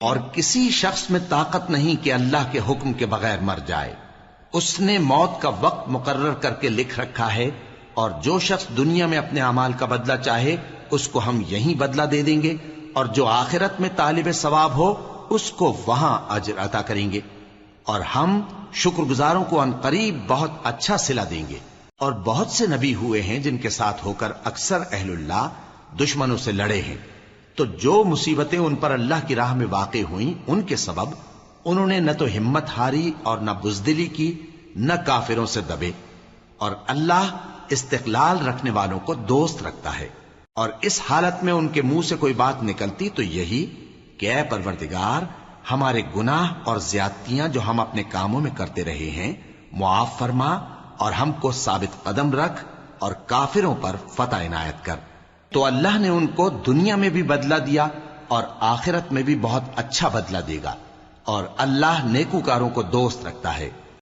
اور کسی شخص میں طاقت نہیں کہ اللہ کے حکم کے بغیر مر جائے. اس نے موت کا وقت مقرر کر کے لکھ رکھا ہے، اور جو شخص دنیا میں اپنے اعمال کا بدلہ چاہے اس کو ہم یہیں بدلہ دے دیں گے، اور جو آخرت میں طالب ثواب ہو اس کو وہاں اجر عطا کریں گے، اور ہم شکر گزاروں کو عنقریب بہت اچھا صلہ دیں گے. اور بہت سے نبی ہوئے ہیں جن کے ساتھ ہو کر اکثر اہل اللہ دشمنوں سے لڑے ہیں، تو جو مصیبتیں ان پر اللہ کی راہ میں واقع ہوئیں ان کے سبب انہوں نے نہ تو ہمت ہاری اور نہ بزدلی کی، نہ کافروں سے دبے. اور اللہ استقلال رکھنے والوں کو دوست رکھتا ہے. اور اس حالت میں ان کے منہ سے کوئی بات نکلتی تو یہی کہ اے پروردگار، ہمارے گناہ اور زیادتیاں جو ہم اپنے کاموں میں کرتے رہے ہیں معاف فرما، اور ہم کو ثابت قدم رکھ اور کافروں پر فتح عنایت کر. تو اللہ نے ان کو دنیا میں بھی بدلہ دیا اور آخرت میں بھی بہت اچھا بدلہ دے گا، اور اللہ نیکوکاروں کو دوست رکھتا ہے.